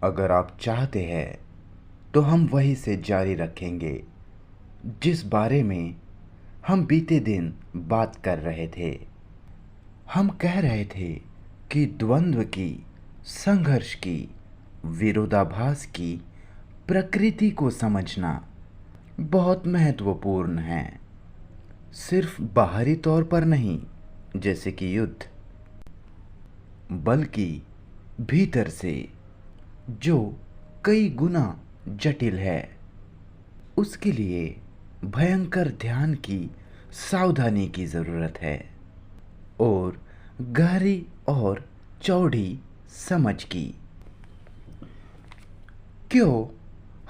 अगर आप चाहते हैं तो हम वहीं से जारी रखेंगे जिस बारे में हम बीते दिन बात कर रहे थे। हम कह रहे थे कि द्वंद्व की, संघर्ष की, विरोधाभास की प्रकृति को समझना बहुत महत्वपूर्ण है। सिर्फ बाहरी तौर पर नहीं, जैसे कि युद्ध, बल्कि भीतर से, जो कई गुना जटिल है। उसके लिए भयंकर ध्यान की, सावधानी की ज़रूरत है और गहरी और चौड़ी समझ की। क्यों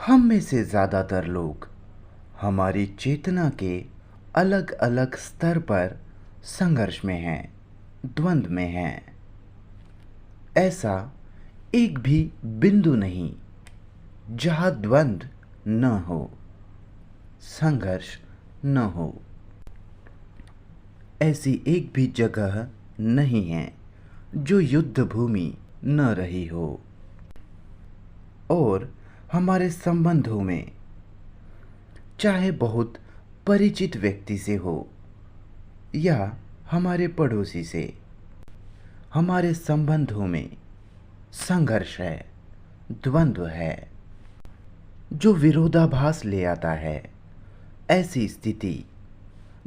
हम में से ज़्यादातर लोग हमारी चेतना के अलग अलग स्तर पर संघर्ष में हैं, द्वंद्व में हैं। ऐसा एक भी बिंदु नहीं जहाँ द्वंद्व न हो, संघर्ष न हो। ऐसी एक भी जगह नहीं है जो युद्ध भूमि न रही हो। और हमारे संबंधों में, चाहे बहुत परिचित व्यक्ति से हो या हमारे पड़ोसी से, हमारे संबंधों में संघर्ष है, द्वंद्व है, जो विरोधाभास ले आता है। ऐसी स्थिति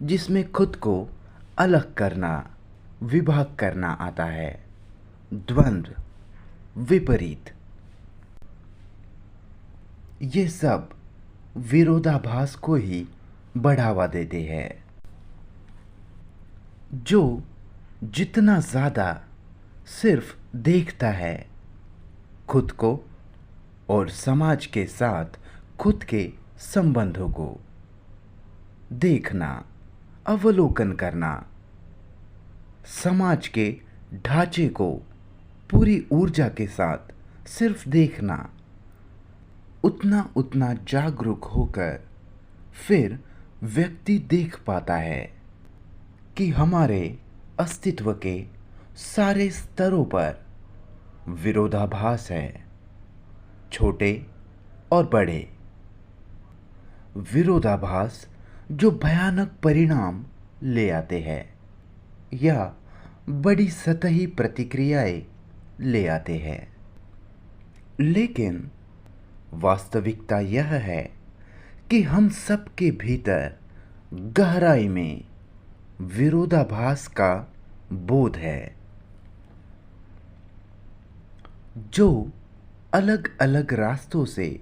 जिसमें खुद को अलग करना, विभाग करना आता है, द्वंद्व, विपरीत। ये सब विरोधाभास को ही बढ़ावा देते हैं। जो जितना ज़्यादा सिर्फ देखता है खुद को और समाज के साथ खुद के संबंधों को, देखना, अवलोकन करना, समाज के ढांचे को पूरी ऊर्जा के साथ सिर्फ देखना, उतना उतना जागरूक होकर फिर व्यक्ति देख पाता है कि हमारे अस्तित्व के सारे स्तरों पर विरोधाभास है, छोटे और बड़े। विरोधाभास जो भयानक परिणाम ले आते हैं या बड़ी सतही प्रतिक्रियाएं ले आते हैं। लेकिन वास्तविकता यह है कि हम सबके भीतर गहराई में विरोधाभास का बोध है, जो अलग अलग रास्तों से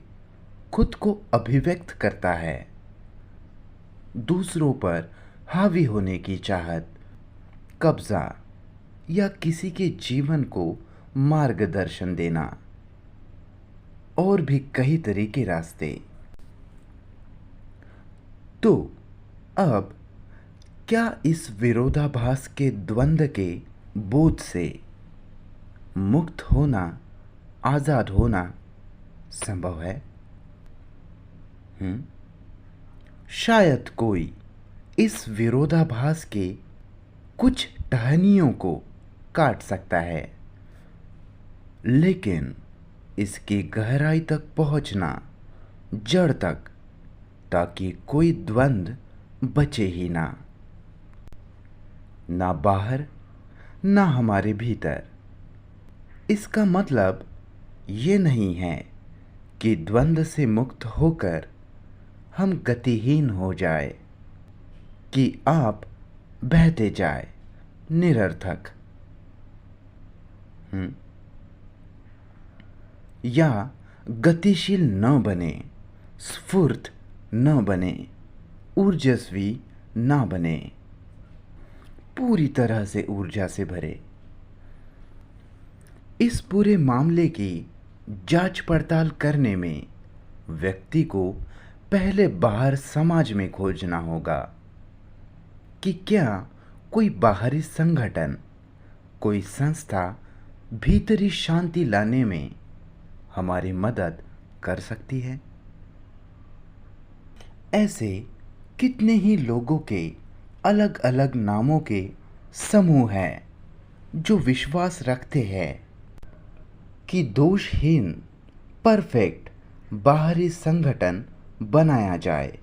खुद को अभिव्यक्त करता है। दूसरों पर हावी होने की चाहत, कब्जा या किसी के जीवन को मार्गदर्शन देना, और भी कई तरह के रास्ते। तो अब क्या इस विरोधाभास के द्वंद्व के बोध से मुक्त होना, आज़ाद होना संभव है? शायद कोई इस विरोधाभास के कुछ टहनियों को काट सकता है, लेकिन इसकी गहराई तक पहुंचना, जड़ तक, ताकि कोई द्वंद्व बचे ही ना बाहर, ना हमारे भीतर। इसका मतलब ये नहीं है कि द्वंद्व से मुक्त होकर हम गतिहीन हो जाए, कि आप बहते जाए, निरर्थक, या गतिशील न बने, स्फूर्त न बने, ऊर्जस्वी न बने, पूरी तरह से ऊर्जा से भरे। इस पूरे मामले की जांच पड़ताल करने में व्यक्ति को पहले बाहर समाज में खोजना होगा कि क्या कोई बाहरी संगठन, कोई संस्था भीतरी शांति लाने में हमारी मदद कर सकती है। ऐसे कितने ही लोगों के अलग अलग नामों के समूह हैं जो विश्वास रखते हैं कि दोषहीन परफेक्ट बाहरी संगठन बनाया जाए।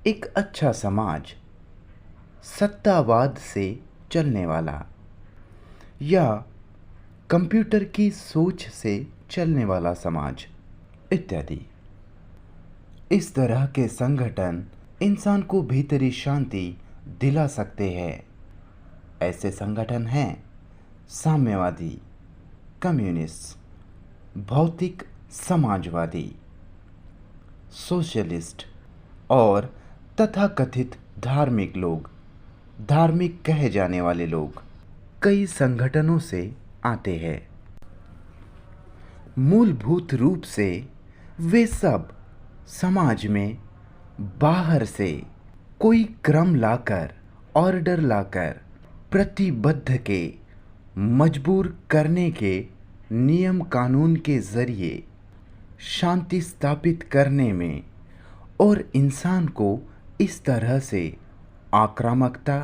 एक अच्छा समाज सत्तावाद से चलने वाला या कंप्यूटर की सोच से चलने वाला समाज इत्यादि। इस तरह के संगठन इंसान को भीतरी शांति दिला सकते हैं। ऐसे संगठन हैं साम्यवादी, कम्युनिस्ट, भौतिक समाजवादी, सोशलिस्ट और तथाकथित धार्मिक लोग। धार्मिक कहे जाने वाले लोग कई संगठनों से आते हैं। मूलभूत रूप से वे सब समाज में बाहर से कोई क्रम लाकर, ऑर्डर लाकर, प्रतिबद्ध के मजबूर करने के नियम कानून के ज़रिए शांति स्थापित करने में और इंसान को इस तरह से आक्रामकता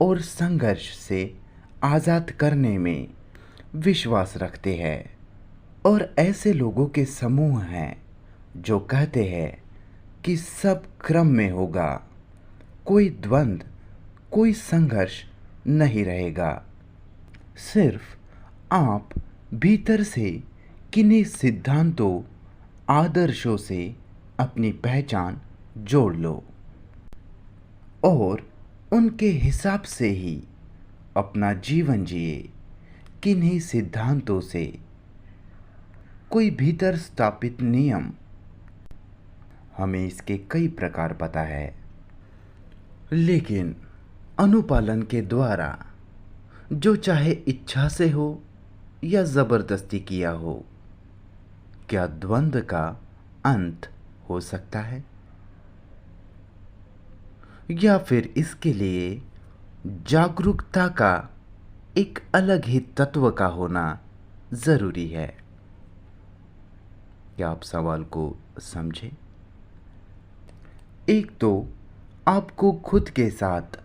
और संघर्ष से आज़ाद करने में विश्वास रखते हैं। और ऐसे लोगों के समूह हैं जो कहते हैं कि सब क्रम में होगा, कोई द्वंद्व, कोई संघर्ष नहीं रहेगा। सिर्फ आप भीतर से किन्हीं सिद्धांतों, आदर्शों से अपनी पहचान जोड़ लो और उनके हिसाब से ही अपना जीवन जिए। किन्हीं सिद्धांतों से कोई भीतर स्थापित नियम, हमें इसके कई प्रकार पता है, लेकिन अनुपालन के द्वारा जो चाहे इच्छा से हो या ज़बरदस्ती किया हो, क्या द्वंद्व का अंत हो सकता है? या फिर इसके लिए जागरूकता का एक अलग ही तत्व का होना ज़रूरी है? क्या आप सवाल को समझे? एक तो आपको खुद के साथ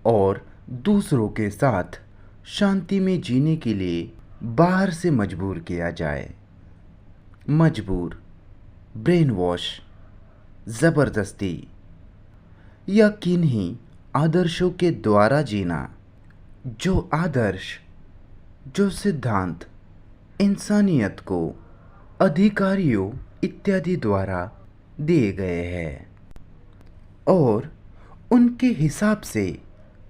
और दूसरों के साथ शांति में जीने के लिए बाहर से मजबूर किया जाए। मजबूर, ब्रेन वॉश, ज़बरदस्ती या किन्हीं आदर्शों के द्वारा जीना। जो आदर्श, जो सिद्धांत इंसानियत को अधिकारियों इत्यादि द्वारा दिए गए हैं और उनके हिसाब से,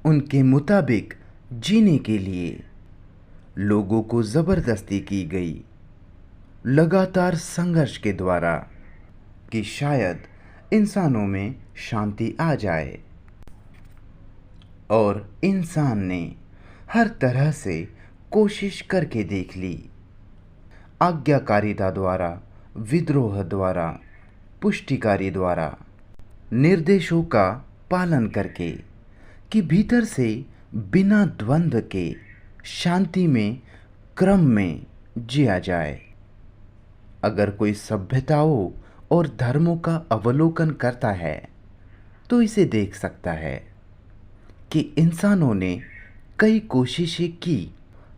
उनके मुताबिक जीने के लिए लोगों को ज़बरदस्ती की गई लगातार संघर्ष के द्वारा कि शायद इंसानों में शांति आ जाए। और इंसान ने हर तरह से कोशिश करके देख ली, आज्ञाकारिता द्वारा, विद्रोह द्वारा, पुष्टिकारी द्वारा, निर्देशों का पालन करके कि भीतर से बिना द्वंद्व के शांति में, क्रम में जिया जाए। अगर कोई सभ्यताओं और धर्मों का अवलोकन करता है तो इसे देख सकता है कि इंसानों ने कई कोशिशें की,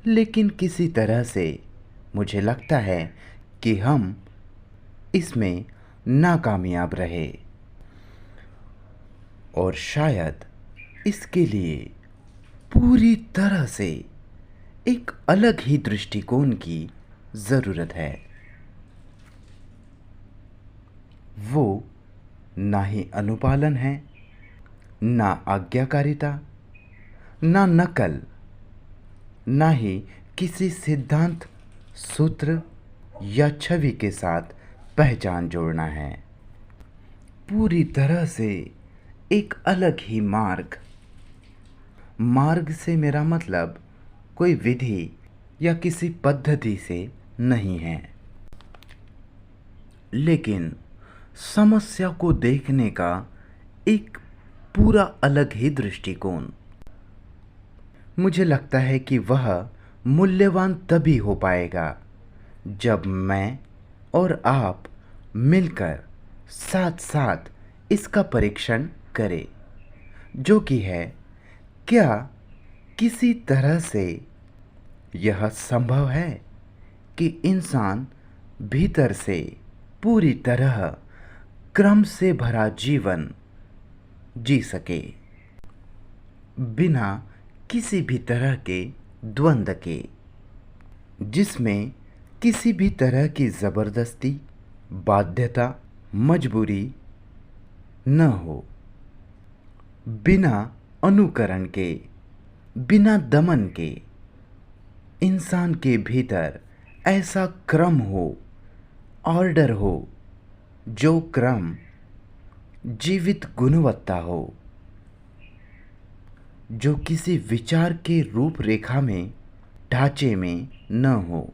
लेकिन किसी तरह से मुझे लगता है कि हम इसमें नाकामयाब रहे। और शायद इसके लिए पूरी तरह से एक अलग ही दृष्टिकोण की ज़रूरत है। वो ना ही अनुपालन है, ना आज्ञाकारिता, ना नकल, ना ही किसी सिद्धांत, सूत्र या छवि के साथ पहचान जोड़ना है। पूरी तरह से एक अलग ही मार्ग। मार्ग से मेरा मतलब कोई विधि या किसी पद्धति से नहीं है, लेकिन समस्या को देखने का एक पूरा अलग ही दृष्टिकोण। मुझे लगता है कि वह मूल्यवान तभी हो पाएगा जब मैं और आप मिलकर साथ साथ इसका परीक्षण करें, जो कि है क्या किसी तरह से यह संभव है कि इंसान भीतर से पूरी तरह क्रम से भरा जीवन जी सके, बिना किसी भी तरह के द्वंद्व के, जिसमें किसी भी तरह की ज़बरदस्ती, बाध्यता, मजबूरी न हो, बिना अनुकरण के, बिना दमन के। इंसान के भीतर ऐसा क्रम हो, ऑर्डर हो, जो क्रम जीवित गुणवत्ता हो, जो किसी विचार के रूपरेखा में, ढांचे में न हो,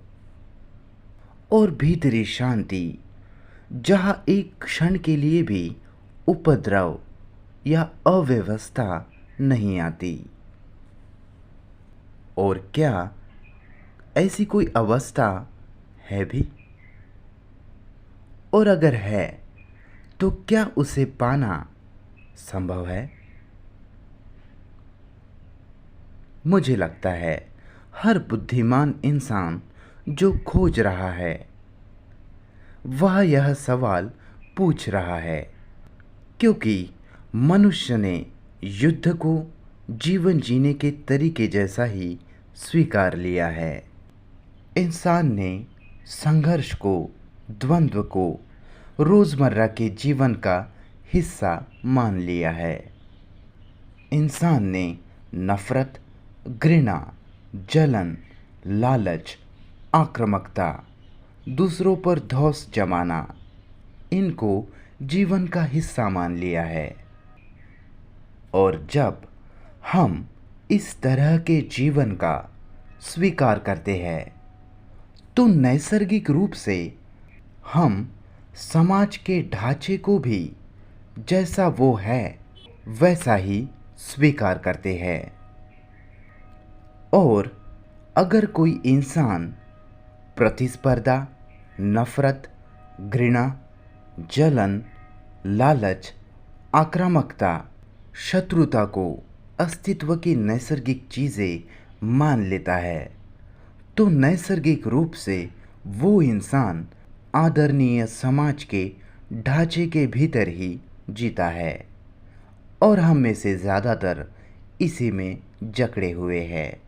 और भीतरी शांति जहाँ एक क्षण के लिए भी उपद्रव या अव्यवस्था नहीं आती। और क्या ऐसी कोई अवस्था है भी? और अगर है तो क्या उसे पाना संभव है? मुझे लगता है हर बुद्धिमान इंसान जो खोज रहा है वह यह सवाल पूछ रहा है, क्योंकि मनुष्य ने युद्ध को जीवन जीने के तरीके जैसा ही स्वीकार लिया है। इंसान ने संघर्ष को, द्वंद्व को रोज़मर्रा के जीवन का हिस्सा मान लिया है। इंसान ने नफ़रत, घृणा, जलन, लालच, आक्रामकता, दूसरों पर धौंस जमाना, इनको जीवन का हिस्सा मान लिया है। और जब हम इस तरह के जीवन का स्वीकार करते हैं तो नैसर्गिक रूप से हम समाज के ढांचे को भी जैसा वो है वैसा ही स्वीकार करते हैं। और अगर कोई इंसान प्रतिस्पर्धा, नफ़रत, घृणा, जलन, लालच, आक्रामकता, शत्रुता को अस्तित्व की नैसर्गिक चीज़ें मान लेता है तो नैसर्गिक रूप से वो इंसान आदरणीय समाज के ढांचे के भीतर ही जीता है। और हम में से ज़्यादातर इसी में जकड़े हुए हैं,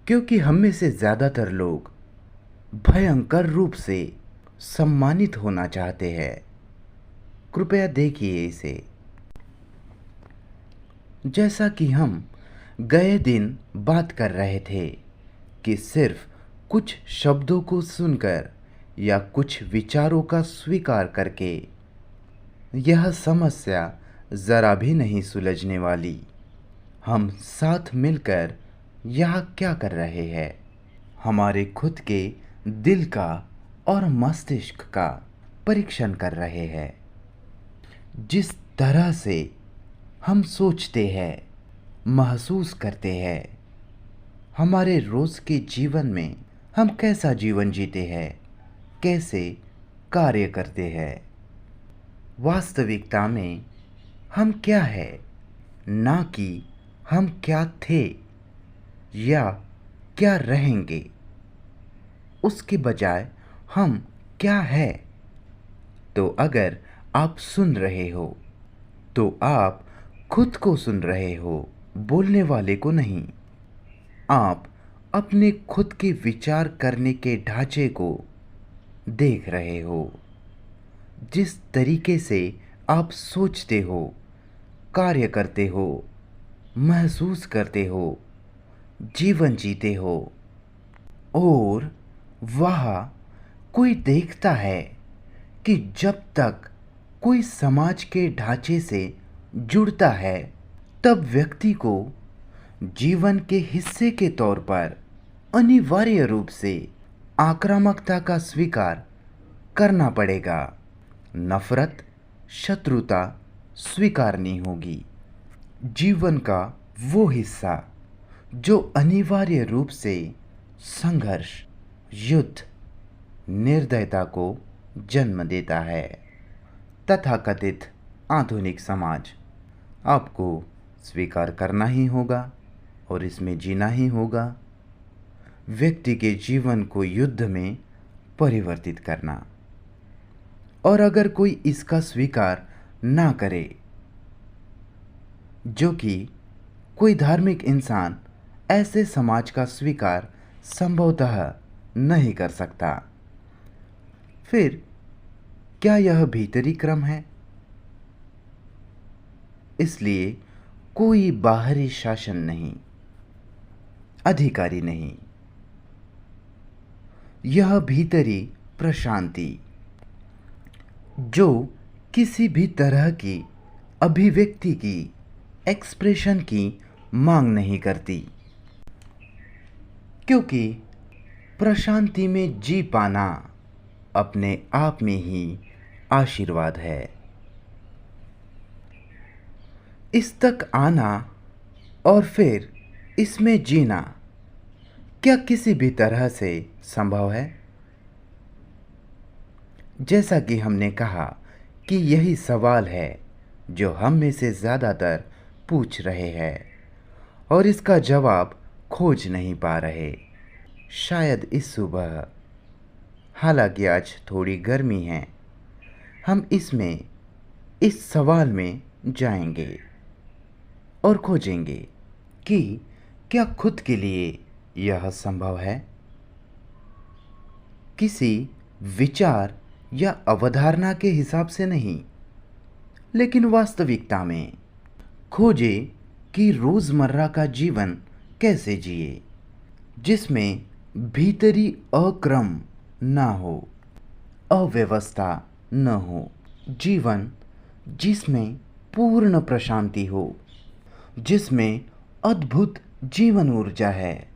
क्योंकि हम में से ज़्यादातर लोग भयंकर रूप से सम्मानित होना चाहते हैं। कृपया देखिए इसे। जैसा कि हम गए दिन बात कर रहे थे कि सिर्फ कुछ शब्दों को सुनकर या कुछ विचारों का स्वीकार करके यह समस्या ज़रा भी नहीं सुलझने वाली। हम साथ मिलकर यह क्या कर रहे हैं? हमारे खुद के दिल का और मस्तिष्क का परीक्षण कर रहे हैं। जिस तरह से हम सोचते हैं, महसूस करते हैं, हमारे रोज़ के जीवन में हम कैसा जीवन जीते हैं, कैसे कार्य करते हैं, वास्तविकता में हम क्या है, ना कि हम क्या थे या क्या रहेंगे। उसके बजाय हम क्या है। तो अगर आप सुन रहे हो तो आप खुद को सुन रहे हो, बोलने वाले को नहीं। आप अपने खुद के विचार करने के ढांचे को देख रहे हो। जिस तरीके से आप सोचते हो, कार्य करते हो, महसूस करते हो, जीवन जीते हो, और वह कोई देखता है कि जब तक कोई समाज के ढांचे से जुड़ता है तब व्यक्ति को जीवन के हिस्से के तौर पर अनिवार्य रूप से आक्रामकता का स्वीकार करना पड़ेगा। नफ़रत, शत्रुता स्वीकारनी होगी। जीवन का वो हिस्सा जो अनिवार्य रूप से संघर्ष, युद्ध, निर्दयता को जन्म देता है। तथाकथित आधुनिक समाज आपको स्वीकार करना ही होगा और इसमें जीना ही होगा। व्यक्ति के जीवन को युद्ध में परिवर्तित करना। और अगर कोई इसका स्वीकार ना करे, जो कि कोई धार्मिक इंसान ऐसे समाज का स्वीकार संभवतः नहीं कर सकता, फिर क्या यह भीतरी क्रम है? इसलिए कोई बाहरी शासन नहीं, अधिकारी नहीं, यह भीतरी प्रशांति जो किसी भी तरह की अभिव्यक्ति की, एक्सप्रेशन की मांग नहीं करती, क्योंकि प्रशांति में जी पाना अपने आप में ही आशीर्वाद है। इस तक आना और फिर इसमें जीना क्या किसी भी तरह से संभव है? जैसा कि हमने कहा कि यही सवाल है जो हम में से ज़्यादातर पूछ रहे हैं और इसका जवाब खोज नहीं पा रहे। शायद इस सुबह, हालांकि आज थोड़ी गर्मी है, हम इस सवाल में जाएंगे और खोजेंगे कि क्या खुद के लिए यह संभव है। किसी विचार या अवधारणा के हिसाब से नहीं, लेकिन वास्तविकता में खोजे कि रोज़मर्रा का जीवन कैसे जिए, जिसमें भीतरी अक्रम ना हो, अव्यवस्था न हो, जीवन जिसमें पूर्ण प्रशांति हो, जिसमें अद्भुत जीवन ऊर्जा है।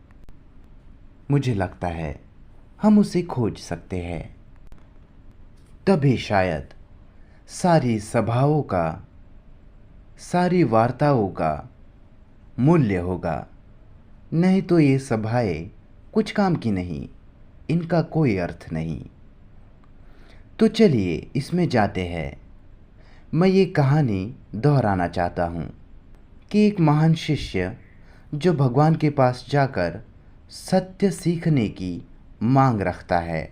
मुझे लगता है हम उसे खोज सकते हैं। तभी शायद सारी सभाओं का, सारी वार्ताओं का मूल्य होगा। नहीं तो ये सभाएं कुछ काम की नहीं, इनका कोई अर्थ नहीं। तो चलिए इसमें जाते हैं। मैं ये कहानी दोहराना चाहता हूँ कि एक महान शिष्य जो भगवान के पास जाकर सत्य सीखने की मांग रखता है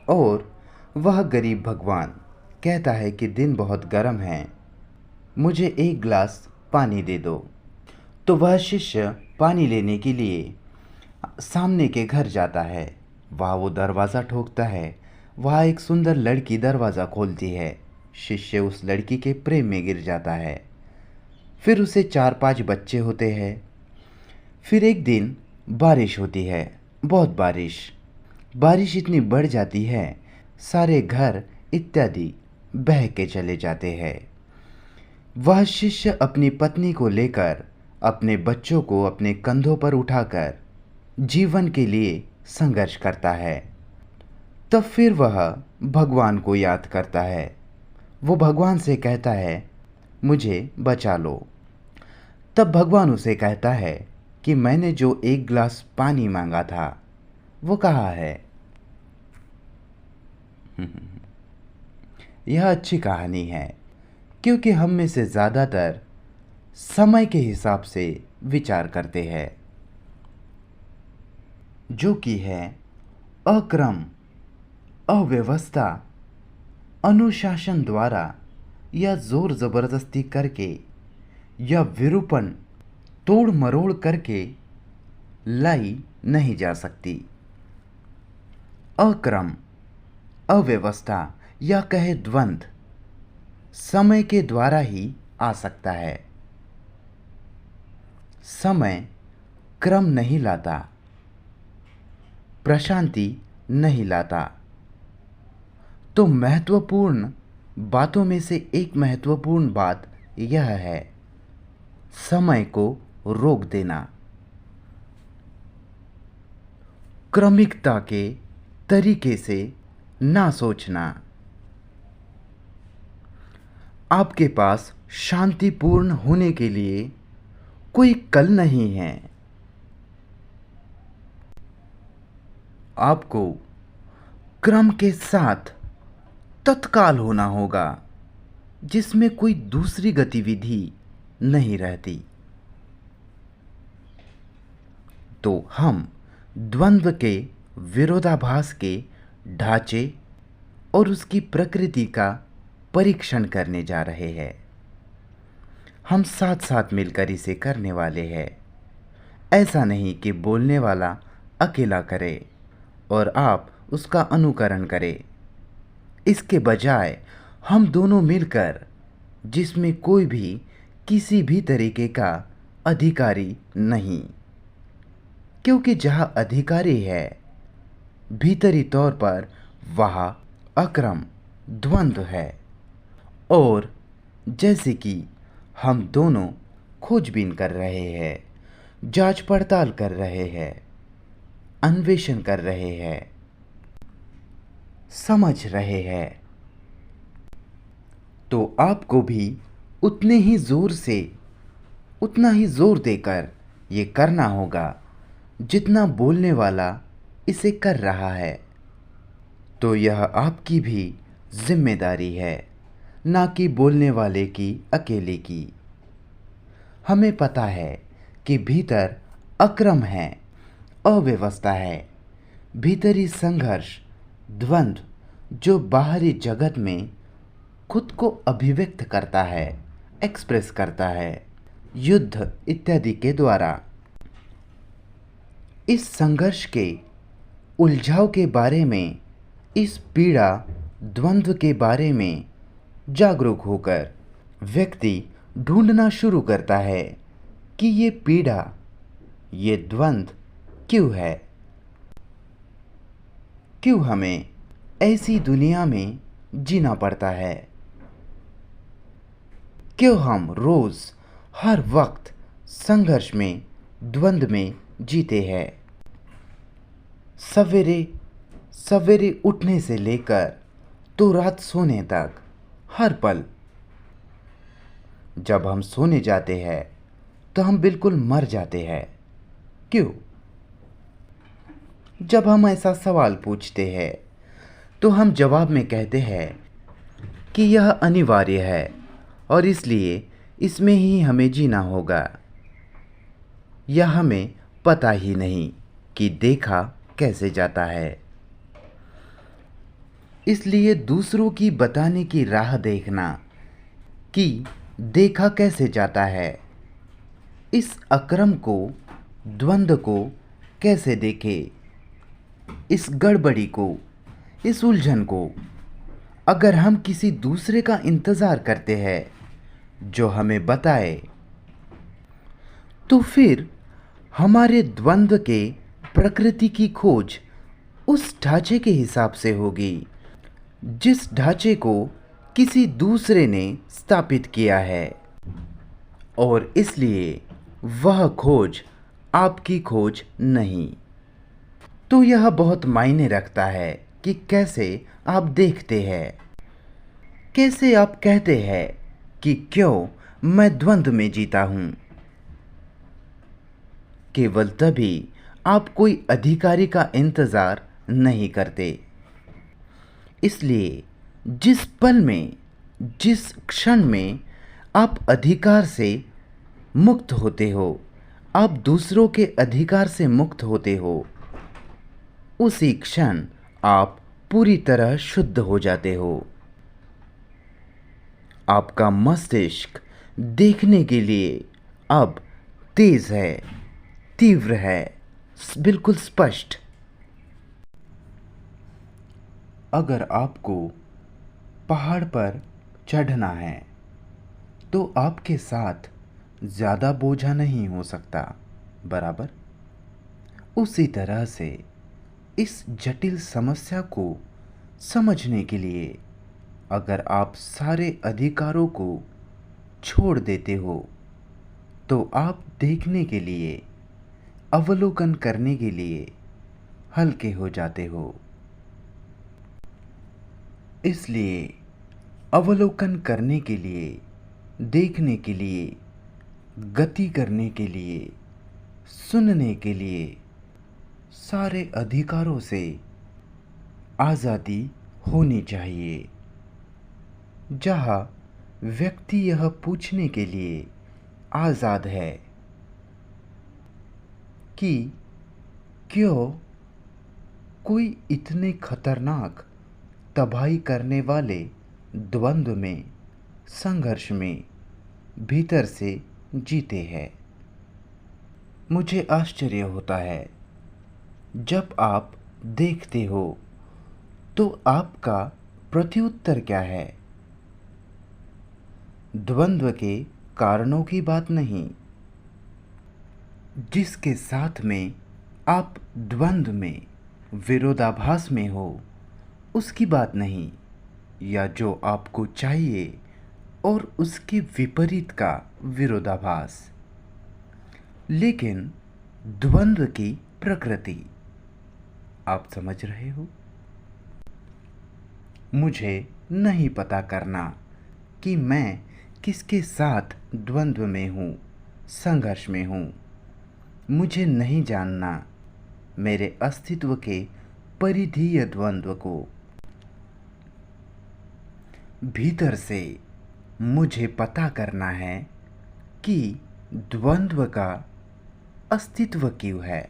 और वह गरीब भगवान कहता है कि दिन बहुत गर्म है, मुझे एक गिलास पानी दे दो। तो वह शिष्य पानी लेने के लिए सामने के घर जाता है। वहाँ वो दरवाज़ा ठोकता है। वहाँ एक सुंदर लड़की दरवाज़ा खोलती है। शिष्य उस लड़की के प्रेम में गिर जाता है। फिर उसे 4-5 बच्चे होते हैं। फिर एक दिन बारिश होती है, बहुत बारिश इतनी बढ़ जाती है, सारे घर इत्यादि बह के चले जाते हैं। वह शिष्य अपनी पत्नी को लेकर, अपने बच्चों को अपने कंधों पर उठाकर जीवन के लिए संघर्ष करता है। तब फिर वह भगवान को याद करता है। वो भगवान से कहता है, मुझे बचा लो। तब भगवान उसे कहता है कि मैंने जो एक गिलास पानी मांगा था वो कहाँ है। यह अच्छी कहानी है क्योंकि हम में से ज़्यादातर समय के हिसाब से विचार करते हैं, जो कि है अक्रम, अव्यवस्था, अनुशासन द्वारा या जोर ज़बरदस्ती करके या विरूपण तोड़ मरोड़ करके लाई नहीं जा सकती। अक्रम, अव्यवस्था या कहे द्वंद्व समय के द्वारा ही आ सकता है। समय क्रम नहीं लाता, प्रशांति नहीं लाता। तो महत्वपूर्ण बातों में से एक महत्वपूर्ण बात यह है, समय को रोक देना, क्रमिकता के तरीके से ना सोचना। आपके पास शांतिपूर्ण होने के लिए कोई कल नहीं है। आपको क्रम के साथ तत्काल होना होगा, जिसमें कोई दूसरी गतिविधि नहीं रहती। तो हम द्वंद्व के, विरोधाभास के ढांचे और उसकी प्रकृति का परीक्षण करने जा रहे हैं। हम साथ साथ मिलकर इसे करने वाले हैं। ऐसा नहीं कि बोलने वाला अकेला करे और आप उसका अनुकरण करें। इसके बजाय हम दोनों मिलकर, जिसमें कोई भी किसी भी तरीके का अधिकारी नहीं, क्योंकि जहाँ अधिकारी है भीतरी तौर पर वहाँ अक्रम द्वंद्व है। और जैसे कि हम दोनों खोजबीन कर रहे हैं, जांच पड़ताल कर रहे हैं, अन्वेषण कर रहे हैं, समझ रहे हैं, तो आपको भी उतने ही जोर से, उतना ही जोर देकर ये करना होगा जितना बोलने वाला इसे कर रहा है। तो यह आपकी भी जिम्मेदारी है, ना कि बोलने वाले की अकेले की। हमें पता है कि भीतर अक्रम है, अव्यवस्था है, भीतरी संघर्ष, द्वंद्व जो बाहरी जगत में खुद को अभिव्यक्त करता है, एक्सप्रेस करता है, युद्ध इत्यादि के द्वारा। इस संघर्ष के उलझाव के बारे में, इस पीड़ा द्वंद्व के बारे में जागरूक होकर व्यक्ति ढूंढना शुरू करता है कि ये पीड़ा, ये द्वंद्व क्यों है, क्यों हमें ऐसी दुनिया में जीना पड़ता है, क्यों हम रोज हर वक्त संघर्ष में, द्वंद्व में जीते हैं। सवेरे सवेरे उठने से लेकर तो रात सोने तक हर पल। जब हम सोने जाते हैं तो हम बिल्कुल मर जाते हैं। क्यों? जब हम ऐसा सवाल पूछते हैं तो हम जवाब में कहते हैं कि यह अनिवार्य है और इसलिए इसमें ही हमें जीना होगा। यह हमें पता ही नहीं कि देखा कैसे जाता है। इसलिए दूसरों की बताने की राह देखना कि देखा कैसे जाता है, इस अक्रम को, द्वंद्व को कैसे देखे, इस गड़बड़ी को, इस उलझन को अगर हम किसी दूसरे का इंतज़ार करते हैं जो हमें बताए, तो फिर हमारे द्वंद्व के प्रकृति की खोज उस ढांचे के हिसाब से होगी जिस ढांचे को किसी दूसरे ने स्थापित किया है, और इसलिए वह खोज आपकी खोज नहीं। तो यह बहुत मायने रखता है कि कैसे आप देखते हैं, कैसे आप कहते हैं कि क्यों मैं द्वंद्व में जीता हूं। केवल तभी आप कोई अधिकारी का इंतजार नहीं करते। इसलिए जिस पल में, जिस क्षण में आप अधिकार से मुक्त होते हो, आप दूसरों के अधिकार से मुक्त होते हो, उसी क्षण आप पूरी तरह शुद्ध हो जाते हो। आपका मस्तिष्क देखने के लिए अब तेज है, तीव्र है, बिल्कुल स्पष्ट। अगर आपको पहाड़ पर चढ़ना है तो आपके साथ ज़्यादा बोझा नहीं हो सकता, बराबर? उसी तरह से इस जटिल समस्या को समझने के लिए अगर आप सारे अधिकारों को छोड़ देते हो तो आप देखने के लिए, अवलोकन करने के लिए हल्के हो जाते हो। इसलिए अवलोकन करने के लिए, देखने के लिए, गति करने के लिए, सुनने के लिए सारे अधिकारों से आज़ादी होनी चाहिए। जहाँ व्यक्ति यह पूछने के लिए आज़ाद है कि क्यों कोई इतने खतरनाक तबाही करने वाले द्वंद्व में, संघर्ष में भीतर से जीते हैं। मुझे आश्चर्य होता है जब आप देखते हो तो आपका प्रत्युत्तर क्या है? द्वंद्व के कारणों की बात नहीं, जिसके साथ में आप द्वंद्व में, विरोधाभास में हो, उसकी बात नहीं, या जो आपको चाहिए और उसके विपरीत का विरोधाभास, लेकिन द्वंद्व की प्रकृति आप समझ रहे हो। मुझे नहीं पता करना कि मैं किसके साथ द्वंद्व में हूँ, संघर्ष में हूँ। मुझे नहीं जानना मेरे अस्तित्व के परिधीय द्वंद्व को। भीतर से मुझे पता करना है कि द्वंद्व का अस्तित्व क्यों है।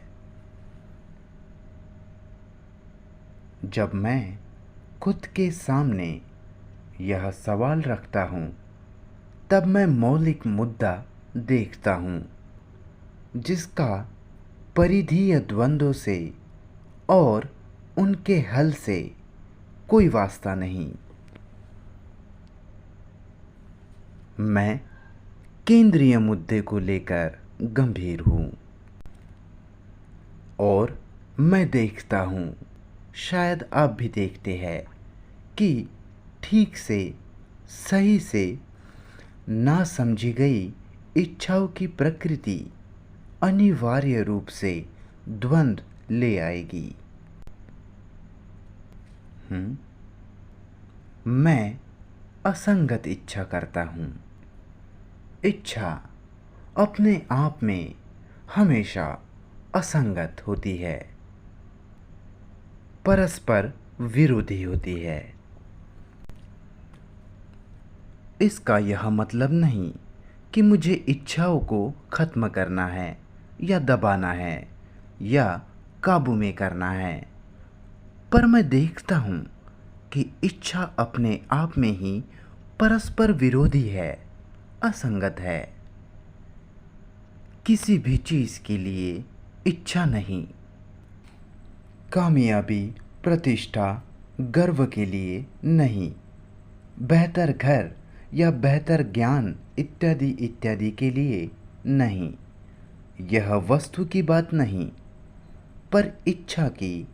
जब मैं खुद के सामने यह सवाल रखता हूँ, तब मैं मौलिक मुद्दा देखता हूँ जिसका परिधीय द्वंद्वों से और उनके हल से कोई वास्ता नहीं। मैं केंद्रीय मुद्दे को लेकर गंभीर हूँ और मैं देखता हूँ, शायद आप भी देखते हैं, कि ठीक से, सही से ना समझी गई इच्छाओं की प्रकृति अनिवार्य रूप से द्वंद्व ले आएगी। मैं असंगत इच्छा करता हूँ। इच्छा अपने आप में हमेशा असंगत होती है, परस्पर विरोधी होती है। इसका यह मतलब नहीं कि मुझे इच्छाओं को खत्म करना है या दबाना है या काबू में करना है, पर मैं देखता हूँ कि इच्छा अपने आप में ही परस्पर विरोधी है, असंगत है। किसी भी चीज़ के लिए इच्छा नहीं। कामयाबी, प्रतिष्ठा, गर्व के लिए नहीं। बेहतर घर या बेहतर ज्ञान इत्यादि इत्यादि के लिए नहीं। यह वस्तु की बात नहीं, पर इच्छा की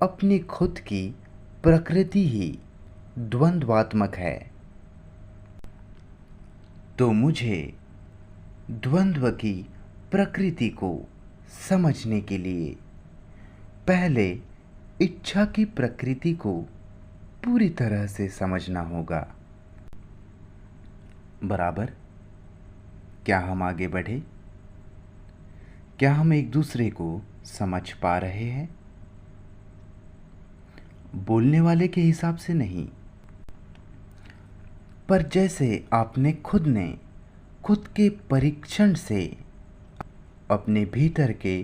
अपनी खुद की प्रकृति ही द्वंद्वात्मक है। तो मुझे द्वंद्व की प्रकृति को समझने के लिए पहले इच्छा की प्रकृति को पूरी तरह से समझना होगा। बराबर? क्या हम आगे बढ़े? क्या हम एक दूसरे को समझ पा रहे हैं? बोलने वाले के हिसाब से नहीं, पर जैसे आपने खुद के परीक्षण से अपने भीतर के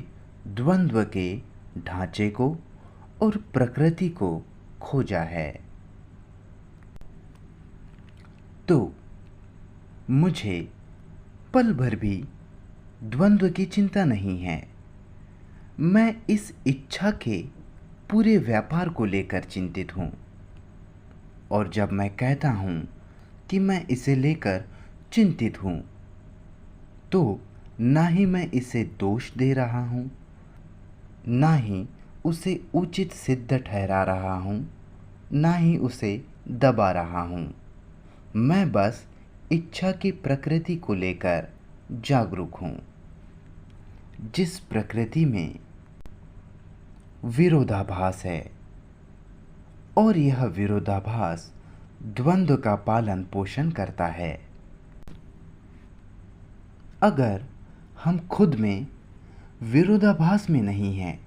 द्वंद्व के ढांचे को और प्रकृति को खोजा है। तो मुझे पल भर भी द्वंद्व की चिंता नहीं है। मैं इस इच्छा के पूरे व्यापार को लेकर चिंतित हूँ। और जब मैं कहता हूँ कि मैं इसे लेकर चिंतित हूँ, तो ना ही मैं इसे दोष दे रहा हूँ, ना ही उसे उचित सिद्ध ठहरा रहा हूँ, ना ही उसे दबा रहा हूँ। मैं बस इच्छा की प्रकृति को लेकर जागरूक हूँ, जिस प्रकृति में विरोधाभास है, और यह विरोधाभास द्वंद्व का पालन पोषण करता है। अगर हम खुद में विरोधाभास में नहीं हैं,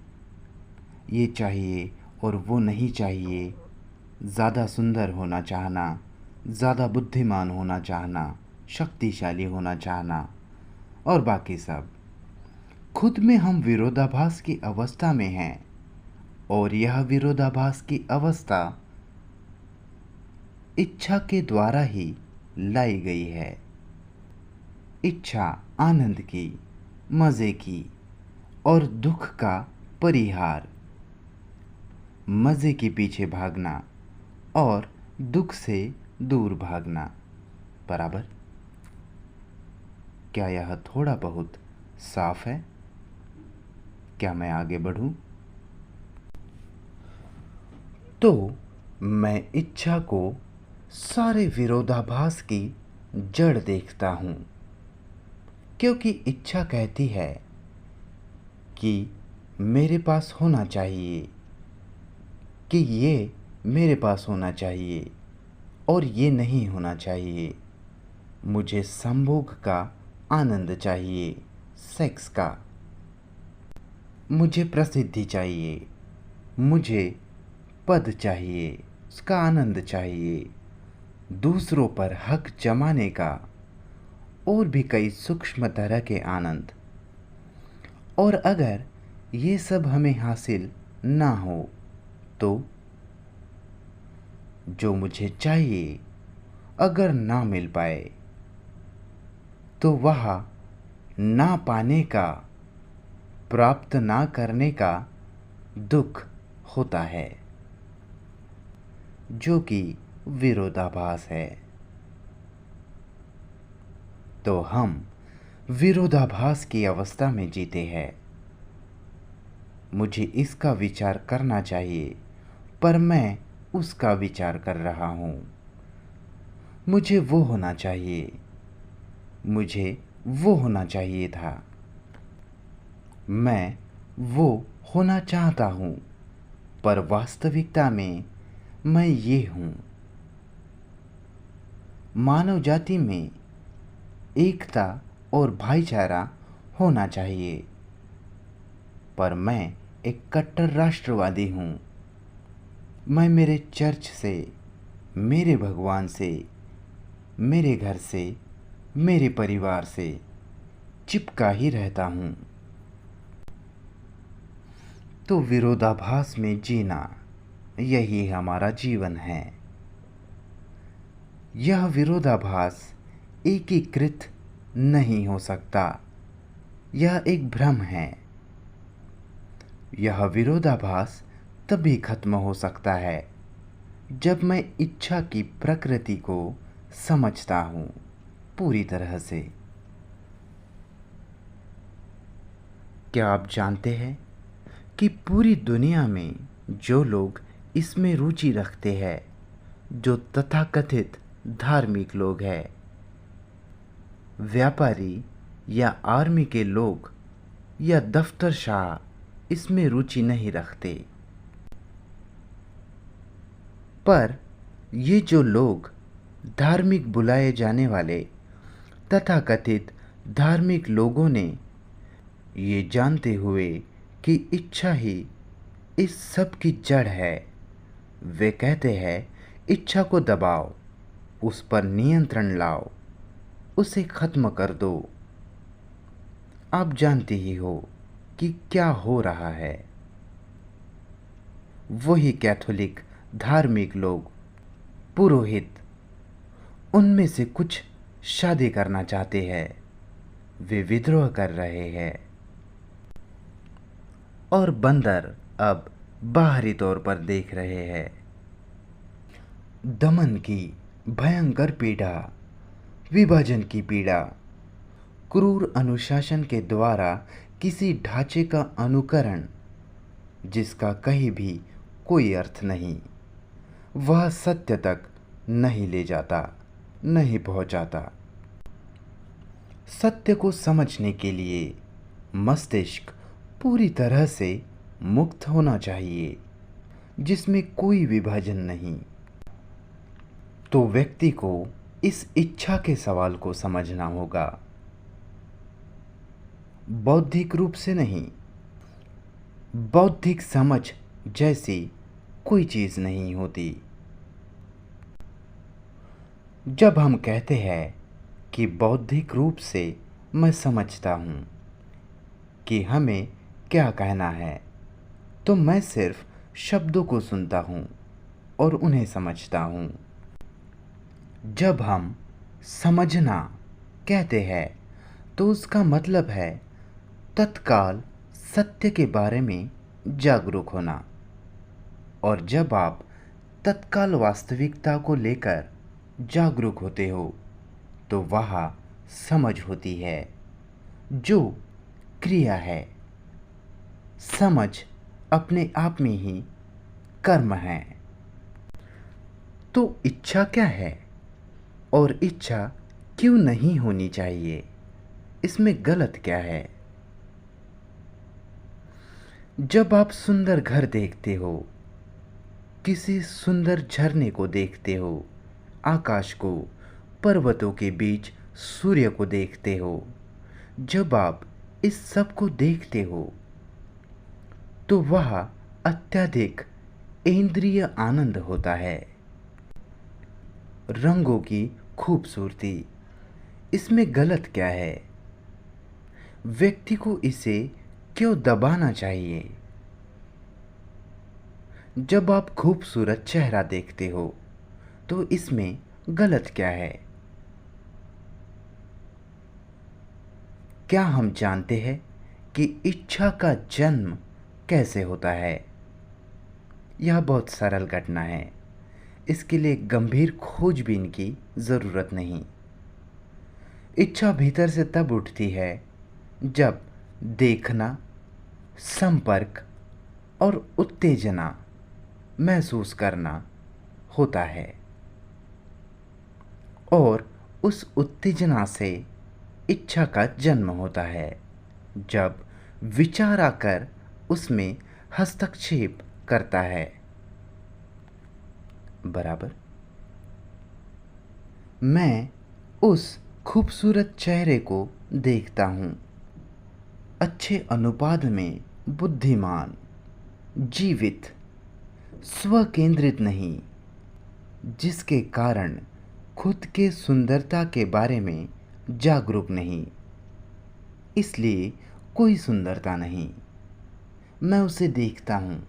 ये चाहिए और वो नहीं चाहिए, ज़्यादा सुंदर होना चाहना, ज़्यादा बुद्धिमान होना चाहना, शक्तिशाली होना चाहना और बाकी सब, खुद में हम विरोधाभास की अवस्था में हैं और यह विरोधाभास की अवस्था इच्छा के द्वारा ही लाई गई है। इच्छा आनंद की, मज़े की और दुख का परिहार, मज़े के पीछे भागना और दुख से दूर भागना। बराबर। क्या यह थोड़ा बहुत साफ है? क्या मैं आगे बढ़ूं? तो मैं इच्छा को सारे विरोधाभास की जड़ देखता हूं, क्योंकि इच्छा कहती है कि मेरे पास होना चाहिए, कि ये मेरे पास होना चाहिए और ये नहीं होना चाहिए। मुझे संभोग का आनंद चाहिए, सेक्स का। मुझे प्रसिद्धि चाहिए, मुझे पद चाहिए, उसका आनंद चाहिए, दूसरों पर हक जमाने का और भी कई सूक्ष्म तरह के आनंद। और अगर ये सब हमें हासिल ना हो तो जो मुझे चाहिए अगर ना मिल पाए तो वह ना पाने का, प्राप्त ना करने का दुख होता है, जो कि विरोधाभास है। तो हम विरोधाभास की अवस्था में जीते हैं। मुझे इसका विचार करना चाहिए, पर मैं उसका विचार कर रहा हूँ। मुझे वो होना चाहिए, मुझे वो होना चाहिए था। मैं वो होना चाहता हूँ, पर वास्तविकता में मैं ये हूँ। मानव जाति में एकता और भाईचारा होना चाहिए, पर मैं एक कट्टर राष्ट्रवादी हूँ। मैं मेरे चर्च से, मेरे भगवान से, मेरे घर से, मेरे परिवार से चिपका ही रहता हूँ। तो विरोधाभास में जीना, यही हमारा जीवन है। यह विरोधाभास एकीकृत नहीं हो सकता, यह एक भ्रम है। यह विरोधाभास तभी खत्म हो सकता है जब मैं इच्छा की प्रकृति को समझता हूँ पूरी तरह से। क्या आप जानते हैं कि पूरी दुनिया में जो लोग इसमें रुचि रखते हैं, जो तथाकथित धार्मिक लोग हैं, व्यापारी या आर्मी के लोग या दफ्तरशाह, इसमें रुचि नहीं रखते। पर ये जो लोग धार्मिक बुलाए जाने वाले तथाकथित धार्मिक लोगों ने, ये जानते हुए कि इच्छा ही इस सब की जड़ है, वे कहते हैं इच्छा को दबाओ, उस पर नियंत्रण लाओ, उसे खत्म कर दो। आप जानते ही हो कि क्या हो रहा है। वही कैथोलिक धार्मिक लोग, पुरोहित, उनमें से कुछ शादी करना चाहते हैं, वे विद्रोह कर रहे हैं। और बंदर अब बाहरी तौर पर देख रहे हैं। दमन की भयंकर पीड़ा, विभाजन की पीड़ा, क्रूर अनुशासन के द्वारा किसी ढांचे का अनुकरण जिसका कहीं भी कोई अर्थ नहीं, वह सत्य तक नहीं ले जाता, नहीं पहुंचाता। सत्य को समझने के लिए मस्तिष्क पूरी तरह से मुक्त होना चाहिए, जिसमें कोई विभाजन नहीं। तो व्यक्ति को इस इच्छा के सवाल को समझना होगा, बौद्धिक रूप से नहीं। बौद्धिक समझ जैसी कोई चीज़ नहीं होती। जब हम कहते हैं कि बौद्धिक रूप से मैं समझता हूँ कि हमें क्या कहना है, तो मैं सिर्फ शब्दों को सुनता हूँ और उन्हें समझता हूँ। जब हम समझना कहते हैं तो उसका मतलब है तत्काल सत्य के बारे में जागरूक होना। और जब आप तत्काल वास्तविकता को लेकर जागरूक होते हो तो वह समझ होती है, जो क्रिया है। समझ अपने आप में ही कर्म है। तो इच्छा क्या है और इच्छा क्यों नहीं होनी चाहिए, इसमें गलत क्या है? जब आप सुंदर घर देखते हो, किसी सुंदर झरने को देखते हो, आकाश को, पर्वतों के बीच सूर्य को देखते हो, जब आप इस सब को देखते हो तो वह अत्यधिक इंद्रिय आनंद होता है। रंगों की खूबसूरती, इसमें गलत क्या है? व्यक्ति को इसे क्यों दबाना चाहिए? जब आप खूबसूरत चेहरा देखते हो तो इसमें गलत क्या है? क्या हम जानते हैं कि इच्छा का जन्म कैसे होता है? यह बहुत सरल घटना है। इसके लिए गंभीर खोजबीन की ज़रूरत नहीं। इच्छा भीतर से तब उठती है जब देखना, संपर्क और उत्तेजना महसूस करना होता है, और उस उत्तेजना से इच्छा का जन्म होता है। जब विचार आकर उसमें हस्तक्षेप करता है। बराबर। मैं उस खूबसूरत चेहरे को देखता हूँ, अच्छे अनुपात में बुद्धिमान, जीवित, स्व केंद्रित नहीं, जिसके कारण खुद के सुंदरता के बारे में जागरूक नहीं। इसलिए कोई सुंदरता नहीं। मैं उसे देखता हूँ,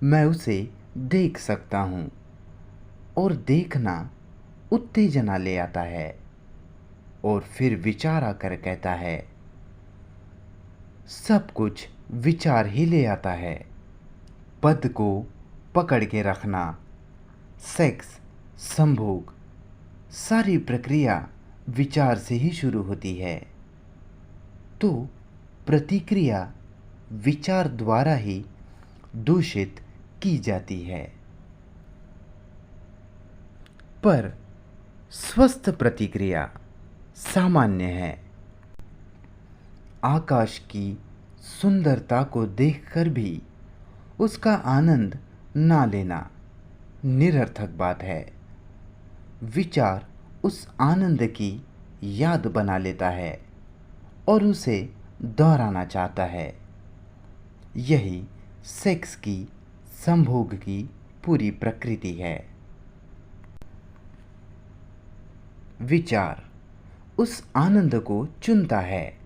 मैं उसे देख सकता हूँ, और देखना उत्तेजना ले आता है, और फिर विचार आकर कहता है। सब कुछ विचार ही ले आता है। पद को पकड़ के रखना, सेक्स, संभोग, सारी प्रक्रिया विचार से ही शुरू होती है। तो प्रतिक्रिया विचार द्वारा ही दूषित की जाती है। पर स्वस्थ प्रतिक्रिया सामान्य है। आकाश की सुंदरता को देखकर भी उसका आनंद ना लेना निरर्थक बात है। विचार उस आनंद की याद बना लेता है और उसे दोहराना चाहता है। यही सेक्स की, संभोग की पूरी प्रकृति है। विचार उस आनंद को चुनता है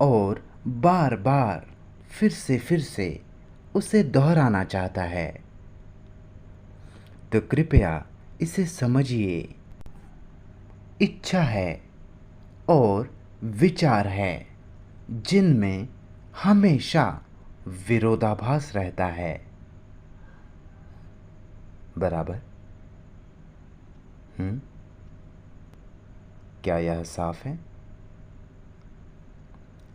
और बार बार फिर से उसे दोहराना चाहता है। तो कृपया इसे समझिए। इच्छा है और विचार है, जिनमें हमेशा विरोधाभास रहता है। बराबर। क्या यह साफ है?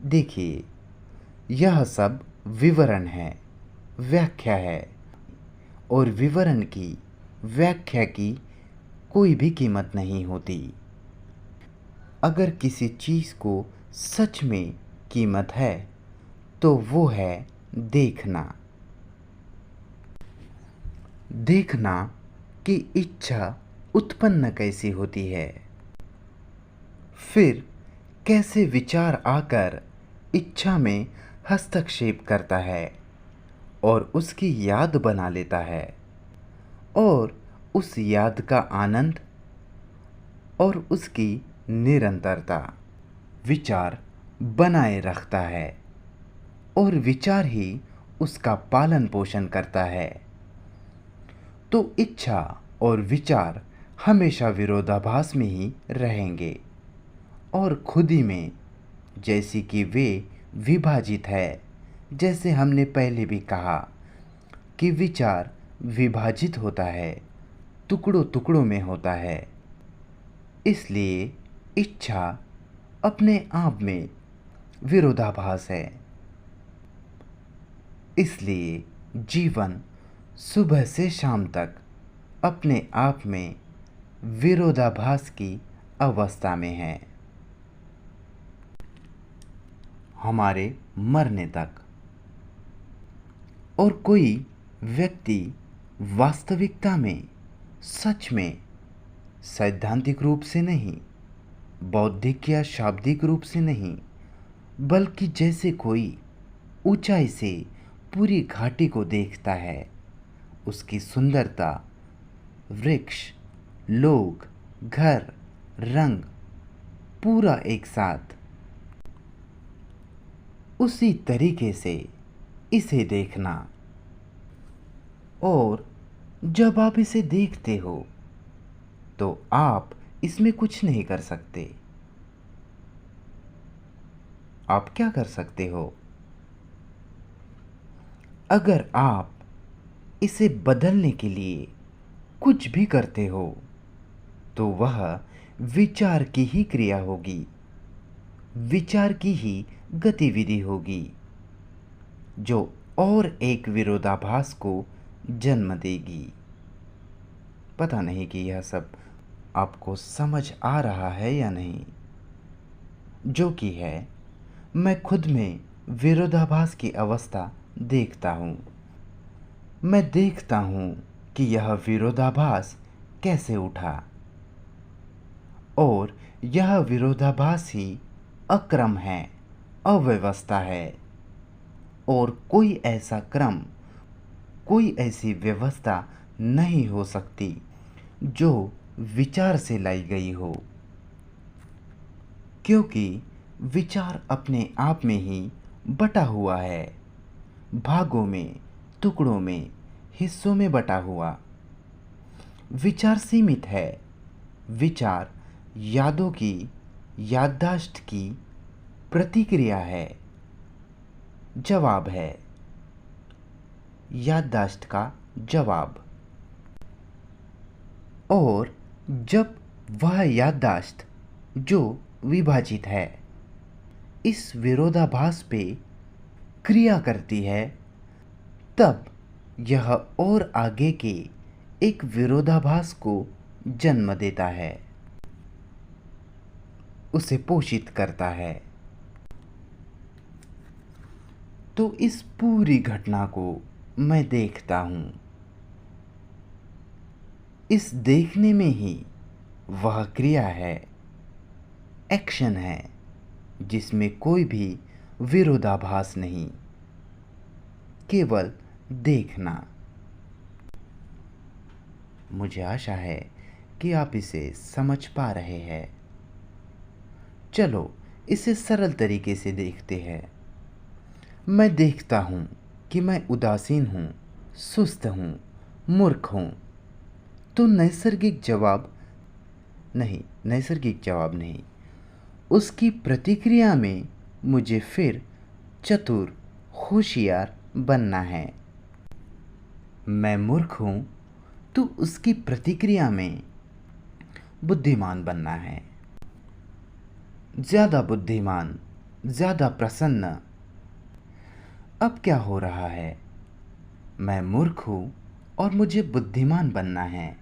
देखिए, यह सब विवरण है, व्याख्या है, और विवरण की, व्याख्या की कोई भी कीमत नहीं होती। अगर किसी चीज़ को सच में कीमत है तो वो है देखना। देखना कि इच्छा उत्पन्न कैसी होती है, फिर कैसे विचार आकर इच्छा में हस्तक्षेप करता है और उसकी याद बना लेता है, और उस याद का आनंद और उसकी निरंतरता विचार बनाए रखता है, और विचार ही उसका पालन पोषण करता है। तो इच्छा और विचार हमेशा विरोधाभास में ही रहेंगे और खुदी में, जैसी कि वे विभाजित है। जैसे हमने पहले भी कहा कि विचार विभाजित होता है, टुकड़ों टुकड़ों में होता है। इसलिए इच्छा अपने आप में विरोधाभास है। इसलिए जीवन सुबह से शाम तक अपने आप में विरोधाभास की अवस्था में है, हमारे मरने तक। और कोई व्यक्ति वास्तविकता में, सच में, सैद्धांतिक रूप से नहीं, बौद्धिक या शाब्दिक रूप से नहीं, बल्कि जैसे कोई ऊंचाई से पूरी घाटी को देखता है, उसकी सुंदरता, वृक्ष, लोग, घर, रंग, पूरा एक साथ, उसी तरीके से इसे देखना। और जब आप इसे देखते हो तो आप इसमें कुछ नहीं कर सकते। आप क्या कर सकते हो? अगर आप इसे बदलने के लिए कुछ भी करते हो तो वह विचार की ही क्रिया होगी, विचार की ही गतिविधि होगी, जो और एक विरोधाभास को जन्म देगी। पता नहीं कि यह सब आपको समझ आ रहा है या नहीं। जो कि है, मैं खुद में विरोधाभास की अवस्था देखता हूँ। मैं देखता हूँ कि यह विरोधाभास कैसे उठा, और यह विरोधाभास ही अक्रम है, अव्यवस्था है। और कोई ऐसा क्रम, कोई ऐसी व्यवस्था नहीं हो सकती जो विचार से लाई गई हो, क्योंकि विचार अपने आप में ही बटा हुआ है, भागों में, टुकड़ों में, हिस्सों में बटा हुआ। विचार सीमित है। विचार यादों की, याददाश्त की प्रतिक्रिया है, जवाब है, याददाश्त का जवाब। और जब वह याददाश्त जो विभाजित है इस विरोधाभास पे क्रिया करती है, तब यह और आगे के एक विरोधाभास को जन्म देता है, उसे पोषित करता है। तो इस पूरी घटना को मैं देखता हूँ। इस देखने में ही वह क्रिया है, एक्शन है, जिसमें कोई भी विरोधाभास नहीं, केवल देखना। मुझे आशा है कि आप इसे समझ पा रहे हैं। चलो इसे सरल तरीके से देखते हैं। मैं देखता हूँ कि मैं उदासीन हूँ, सुस्त हूँ, मूर्ख हूँ। तो नैसर्गिक जवाब नहीं, उसकी प्रतिक्रिया में मुझे फिर चतुर, होशियार बनना है। मैं मूर्ख हूँ तो उसकी प्रतिक्रिया में बुद्धिमान बनना है, ज़्यादा बुद्धिमान, ज़्यादा प्रसन्न। अब क्या हो रहा है? मैं मूर्ख हूँ और मुझे बुद्धिमान बनना है,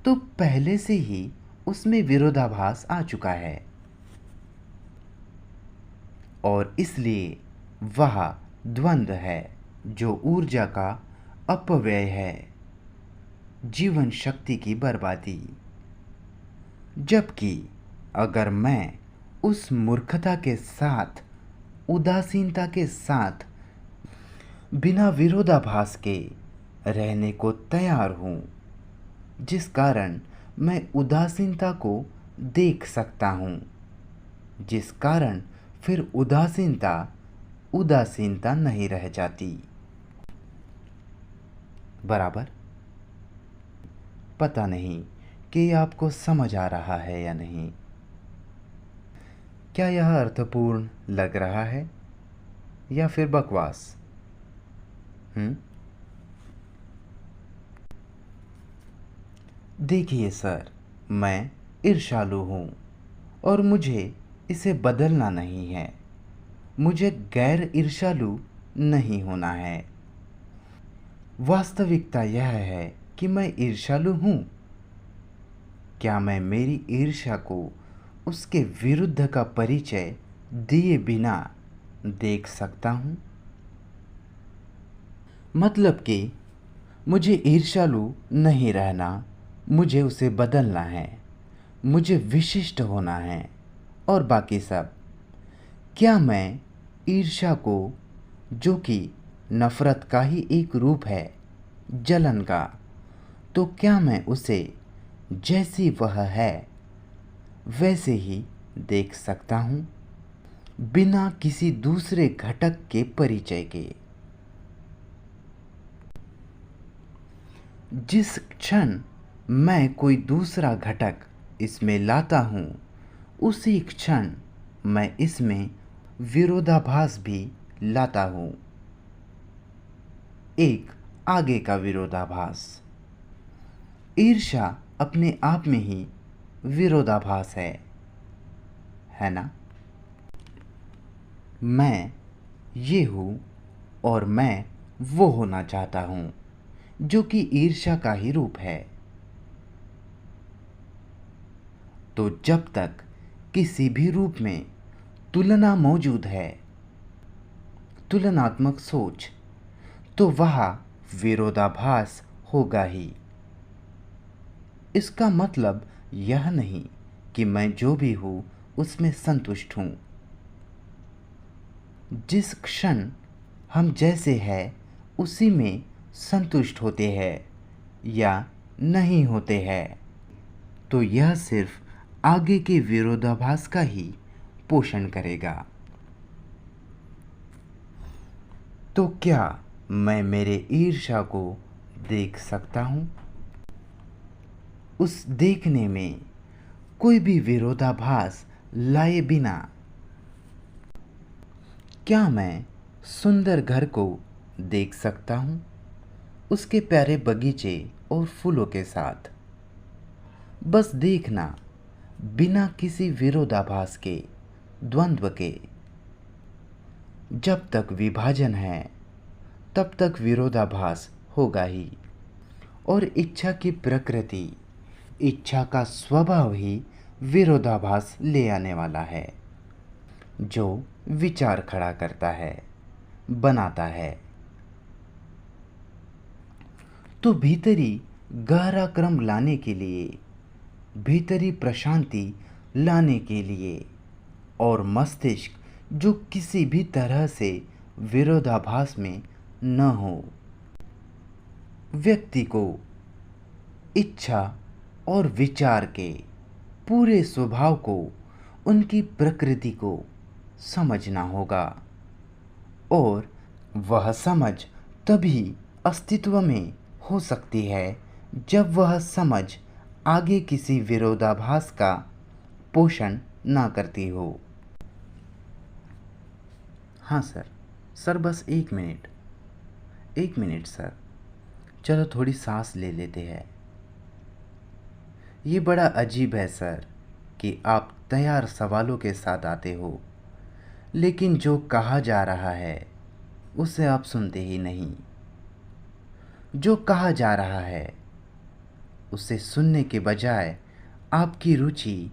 तो पहले से ही उसमें विरोधाभास आ चुका है, और इसलिए वह द्वंद्व है जो ऊर्जा का अपव्यय है, जीवन शक्ति की बर्बादी। जबकि अगर मैं उस मूर्खता के साथ, उदासीनता के साथ, बिना विरोधाभास के रहने को तैयार हूँ, जिस कारण मैं उदासीनता को देख सकता हूँ, जिस कारण फिर उदासीनता उदासीनता नहीं रह जाती। बराबर। पता नहीं कि ये आपको समझ आ रहा है या नहीं। क्या यह अर्थपूर्ण लग रहा है या फिर बकवास? देखिए सर, मैं ईर्ष्यालु हूँ और मुझे इसे बदलना नहीं है। मुझे गैर ईर्ष्यालु नहीं होना है। वास्तविकता यह है कि मैं ईर्ष्यालु हूँ। क्या मैं मेरी ईर्ष्या को उसके विरुद्ध का परिचय दिए बिना देख सकता हूँ? मतलब कि मुझे ईर्ष्यालु नहीं रहना, मुझे उसे बदलना है, मुझे विशिष्ट होना है और बाकी सब। क्या मैं ईर्ष्या को, जो कि नफरत का ही एक रूप है, जलन का, तो क्या मैं उसे जैसी वह है वैसे ही देख सकता हूँ, बिना किसी दूसरे घटक के परिचय के? जिस क्षण मैं कोई दूसरा घटक इसमें लाता हूँ, उसी क्षण मैं इसमें विरोधाभास भी लाता हूँ। एक आगे का विरोधाभास। ईर्ष्या अपने आप में ही विरोधाभास है ना? मैं ये हूँ और मैं वो होना चाहता हूँ, जो कि ईर्ष्या का ही रूप है। तो जब तक किसी भी रूप में तुलना मौजूद है, तुलनात्मक सोच, तो वह विरोधाभास होगा ही। इसका मतलब यह नहीं कि मैं जो भी हूँ उसमें संतुष्ट हूँ। जिस क्षण हम जैसे हैं उसी में संतुष्ट होते हैं या नहीं होते हैं, तो यह सिर्फ आगे के विरोधाभास का ही पोषण करेगा। तो क्या मैं मेरे ईर्ष्या को देख सकता हूँ? उस देखने में कोई भी विरोधाभास लाए बिना। क्या मैं सुंदर घर को देख सकता हूँ, उसके प्यारे बगीचे और फूलों के साथ? बस देखना, बिना किसी विरोधाभास के, द्वंद्व के। जब तक विभाजन है तब तक विरोधाभास होगा ही। और इच्छा की प्रकृति, इच्छा का स्वभाव ही विरोधाभास ले आने वाला है, जो विचार खड़ा करता है, बनाता है। तो भीतरी गहरा क्रम लाने के लिए, भीतरी प्रशांति लाने के लिए, और मस्तिष्क जो किसी भी तरह से विरोधाभास में न हो, व्यक्ति को इच्छा और विचार के पूरे स्वभाव को, उनकी प्रकृति को समझना होगा। और वह समझ तभी अस्तित्व में हो सकती है जब वह समझ आगे किसी विरोधाभास का पोषण ना करती हो। हाँ सर बस 1 मिनट, 1 मिनट सर, चलो थोड़ी सांस ले लेते हैं। ये बड़ा अजीब है सर कि आप तैयार सवालों के साथ आते हो, लेकिन जो कहा जा रहा है उसे आप सुनते ही नहीं। जो कहा जा रहा है उसे सुनने के बजाय आपकी रुचि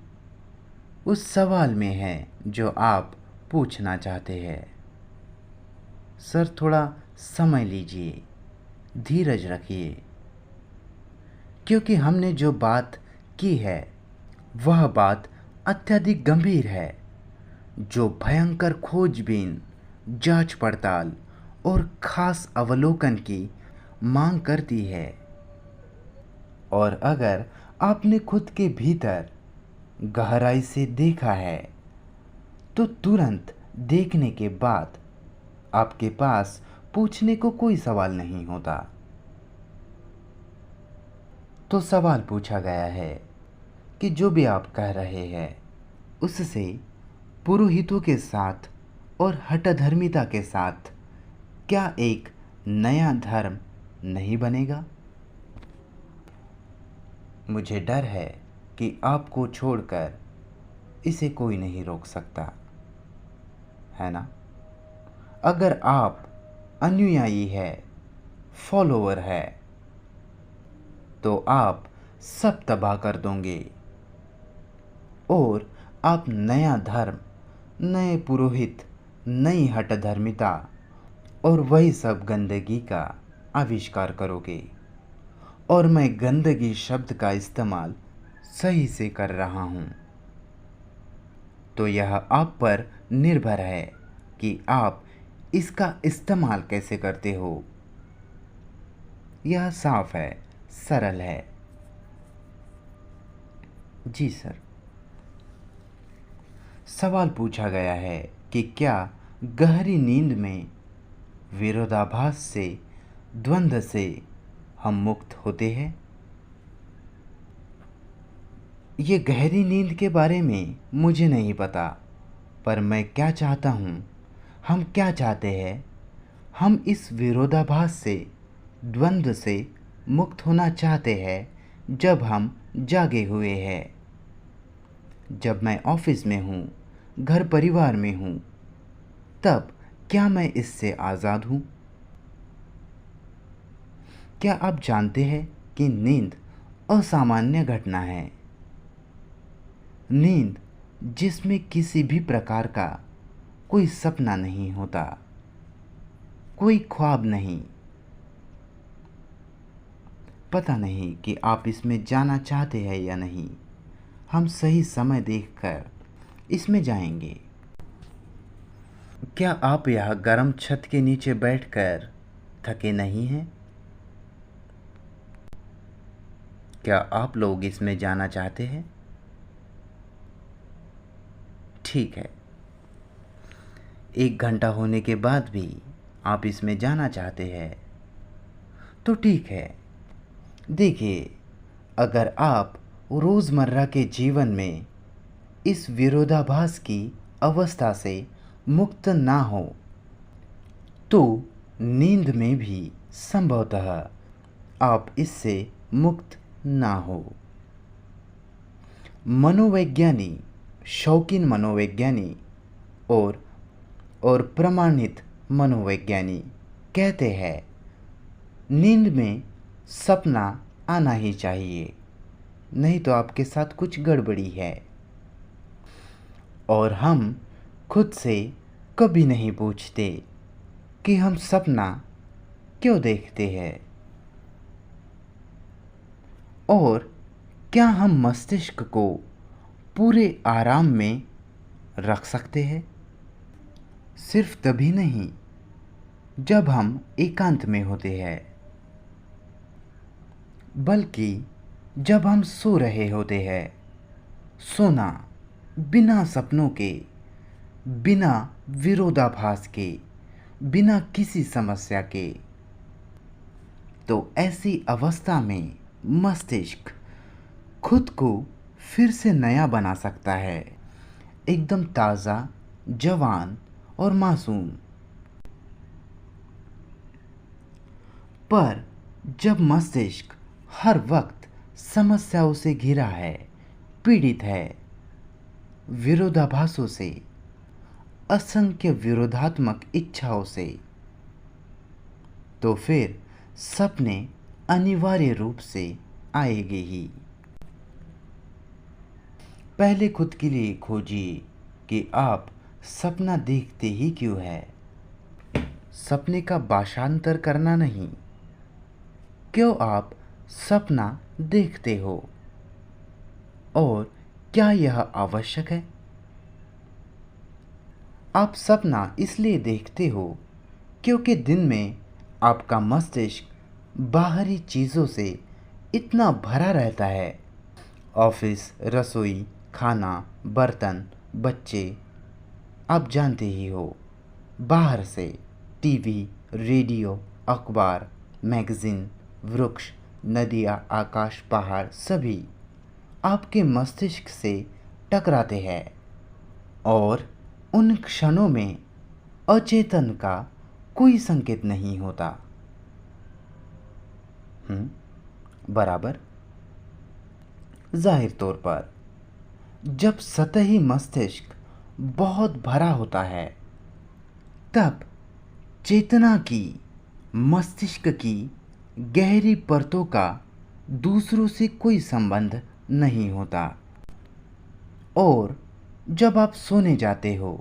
उस सवाल में है जो आप पूछना चाहते हैं। सर थोड़ा समय लीजिए, धीरज रखिए, क्योंकि हमने जो बात की है वह बात अत्यधिक गंभीर है, जो भयंकर खोजबीन, जांच पड़ताल और खास अवलोकन की मांग करती है। और अगर आपने खुद के भीतर गहराई से देखा है, तो तुरंत देखने के बाद आपके पास पूछने को कोई सवाल नहीं होता। तो सवाल पूछा गया है कि जो भी आप कह रहे हैं उससे पुरोहितों के साथ और हठधर्मिता के साथ क्या एक नया धर्म नहीं बनेगा? मुझे डर है कि आपको छोड़कर इसे कोई नहीं रोक सकता, है ना? अगर आप अनुयायी है, फॉलोअर है, तो आप सब तबाह कर दोगे और आप नया धर्म, नए पुरोहित, नई हठधर्मिता और वही सब गंदगी का आविष्कार करोगे। और मैं गंदगी शब्द का इस्तेमाल सही से कर रहा हूँ। तो यह आप पर निर्भर है कि आप इसका इस्तेमाल कैसे करते हो। यह साफ है, सरल है। जी सर। सवाल पूछा गया है कि क्या गहरी नींद में विरोधाभास से, द्वंद्व से हम मुक्त होते हैं? ये गहरी नींद के बारे में मुझे नहीं पता, पर मैं क्या चाहता हूँ, हम क्या चाहते हैं, हम इस विरोधाभास से, द्वंद्व से मुक्त होना चाहते हैं जब हम जागे हुए हैं। जब मैं ऑफिस में हूँ, घर परिवार में हूँ, तब क्या मैं इससे आज़ाद हूँ? क्या आप जानते हैं कि नींद असामान्य घटना है? नींद जिसमें किसी भी प्रकार का कोई सपना नहीं होता, कोई ख्वाब नहीं। पता नहीं कि आप इसमें जाना चाहते हैं या नहीं। हम सही समय देखकर इसमें जाएंगे। क्या आप यह गर्म छत के नीचे बैठकर थके नहीं हैं? क्या आप लोग इसमें जाना चाहते हैं? ठीक है। 1 घंटा होने के बाद भी आप इसमें जाना चाहते हैं तो ठीक है। देखिए, अगर आप रोज़मर्रा के जीवन में इस विरोधाभास की अवस्था से मुक्त ना हो तो नींद में भी संभवतः आप इससे मुक्त ना हो। मनोवैज्ञानी, शौकीन मनोवैज्ञानी और प्रमाणित मनोवैज्ञानी कहते हैं नींद में सपना आना ही चाहिए, नहीं तो आपके साथ कुछ गड़बड़ी है। और हम खुद से कभी नहीं पूछते कि हम सपना क्यों देखते हैं, और क्या हम मस्तिष्क को पूरे आराम में रख सकते हैं? सिर्फ तभी नहीं जब हम एकांत में होते हैं, बल्कि जब हम सो रहे होते हैं। सोना बिना सपनों के, बिना विरोधाभास के, बिना किसी समस्या के। तो ऐसी अवस्था में मस्तिष्क खुद को फिर से नया बना सकता है, एकदम ताज़ा, जवान और मासूम। पर जब मस्तिष्क हर वक्त समस्याओं से घिरा है, पीड़ित है, विरोधाभासों से, असंख्य विरोधात्मक इच्छाओं से, तो फिर सपने अनिवार्य रूप से आएंगे ही। पहले खुद के लिए खोजिए कि आप सपना देखते ही क्यों है। सपने का भाषांतर करना नहीं, क्यों आप सपना देखते हो और क्या यह आवश्यक है? आप सपना इसलिए देखते हो क्योंकि दिन में आपका मस्तिष्क बाहरी चीज़ों से इतना भरा रहता है। ऑफिस, रसोई, खाना, बर्तन, बच्चे, आप जानते ही हो, बाहर से टीवी, रेडियो, अखबार, मैगज़ीन, वृक्ष, नदियाँ, आकाश, पहाड़ सभी आपके मस्तिष्क से टकराते हैं और उन क्षणों में अचेतन का कोई संकेत नहीं होता। बराबर। जाहिर तौर पर जब सतही मस्तिष्क बहुत भरा होता है तब चेतना की मस्तिष्क की गहरी परतों का दूसरों से कोई संबंध नहीं होता और जब आप सोने जाते हो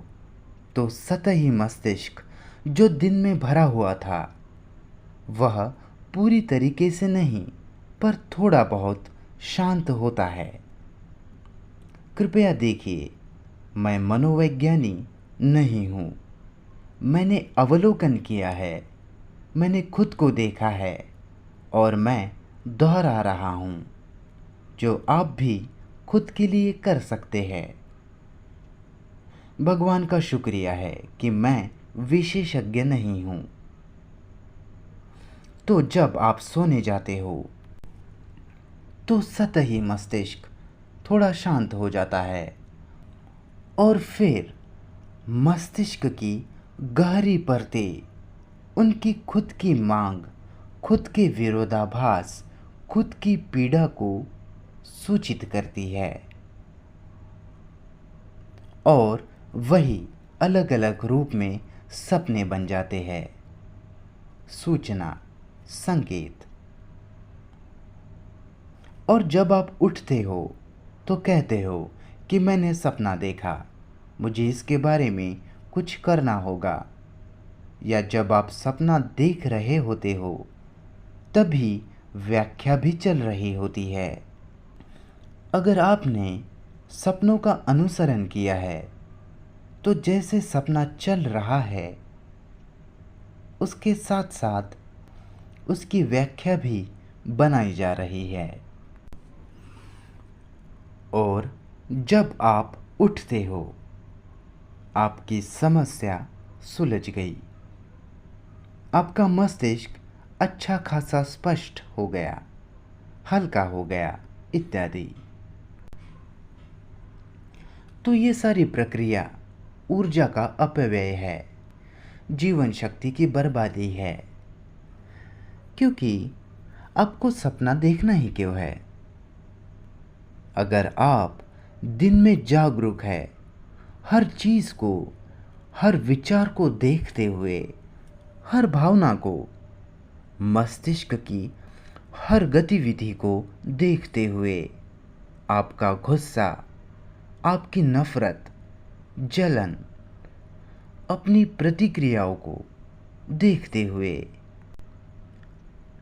तो सतही मस्तिष्क जो दिन में भरा हुआ था वह पूरी तरीके से नहीं पर थोड़ा बहुत शांत होता है। कृपया देखिए, मैं मनोवैज्ञानी नहीं हूँ। मैंने अवलोकन किया है, मैंने खुद को देखा है और मैं दोहरा रहा हूँ जो आप भी खुद के लिए कर सकते हैं। भगवान का शुक्रिया है कि मैं विशेषज्ञ नहीं हूँ। तो जब आप सोने जाते हो तो सतही मस्तिष्क थोड़ा शांत हो जाता है और फिर मस्तिष्क की गहरी परतें उनकी खुद की मांग, खुद के विरोधाभास, खुद की पीड़ा को सूचित करती है और वही अलग अलग रूप में सपने बन जाते हैं। सूचना, संकेत। और जब आप उठते हो तो कहते हो कि मैंने सपना देखा, मुझे इसके बारे में कुछ करना होगा। या जब आप सपना देख रहे होते हो तभी व्याख्या भी चल रही होती है। अगर आपने सपनों का अनुसरण किया है तो जैसे सपना चल रहा है उसके साथ साथ उसकी व्याख्या भी बनाई जा रही है। और जब आप उठते हो आपकी समस्या सुलझ गई, आपका मस्तिष्क अच्छा खासा स्पष्ट हो गया, हल्का हो गया इत्यादि। तो ये सारी प्रक्रिया ऊर्जा का अपव्यय है, जीवन शक्ति की बर्बादी है। क्योंकि आपको सपना देखना ही क्यों है? अगर आप दिन में जागरूक है, हर चीज़ को, हर विचार को देखते हुए, हर भावना को, मस्तिष्क की हर गतिविधि को देखते हुए, आपका गुस्सा, आपकी नफरत, जलन, अपनी प्रतिक्रियाओं को देखते हुए,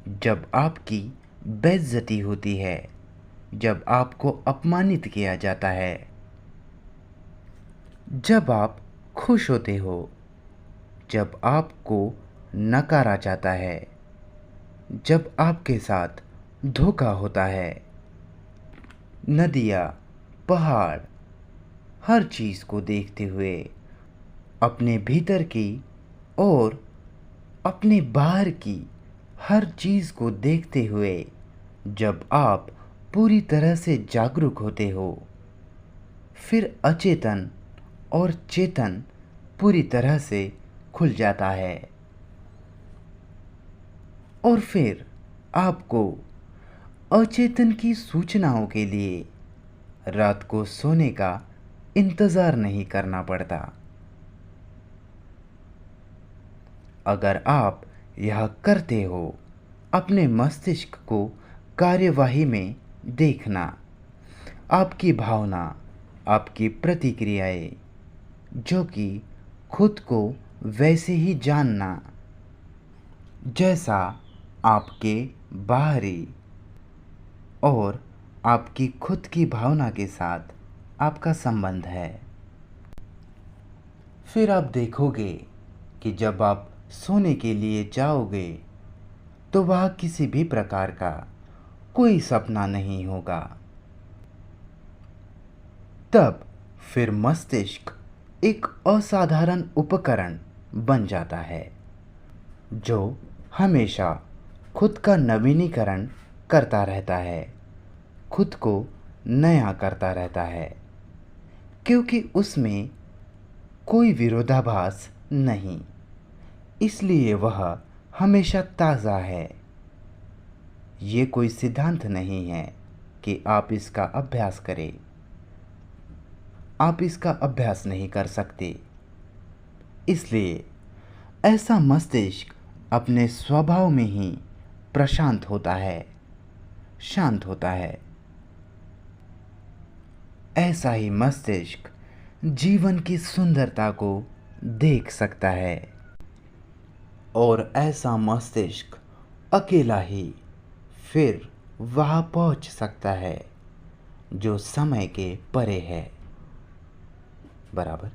जब आपकी बेइज्जती होती है, जब आपको अपमानित किया जाता है, जब आप खुश होते हो, जब आपको नकारा जाता है, जब आपके साथ धोखा होता है, नदियाँ, पहाड़, हर चीज़ को देखते हुए, अपने भीतर की और अपने बाहर की हर चीज़ को देखते हुए, जब आप पूरी तरह से जागरूक होते हो, फिर अचेतन और चेतन पूरी तरह से खुल जाता है और फिर आपको अचेतन की सूचनाओं के लिए रात को सोने का इंतज़ार नहीं करना पड़ता। अगर आप यह करते हो, अपने मस्तिष्क को कार्यवाही में देखना, आपकी भावना, आपकी प्रतिक्रियाएं, जो कि खुद को वैसे ही जानना जैसा आपके बाहरी और आपकी खुद की भावना के साथ आपका संबंध है। फिर आप देखोगे कि जब आप सोने के लिए जाओगे तो वह किसी भी प्रकार का कोई सपना नहीं होगा। तब फिर मस्तिष्क एक असाधारण उपकरण बन जाता है जो हमेशा खुद का नवीनीकरण करता रहता है, खुद को नया करता रहता है, क्योंकि उसमें कोई विरोधाभास नहीं, इसलिए वह हमेशा ताज़ा है। ये कोई सिद्धांत नहीं है कि आप इसका अभ्यास करें। आप इसका अभ्यास नहीं कर सकते। इसलिए ऐसा मस्तिष्क अपने स्वभाव में ही प्रशांत होता है, शांत होता है। ऐसा ही मस्तिष्क जीवन की सुंदरता को देख सकता है, और ऐसा मस्तिष्क अकेला ही फिर वहाँ पहुँच सकता है जो समय के परे है। बराबर।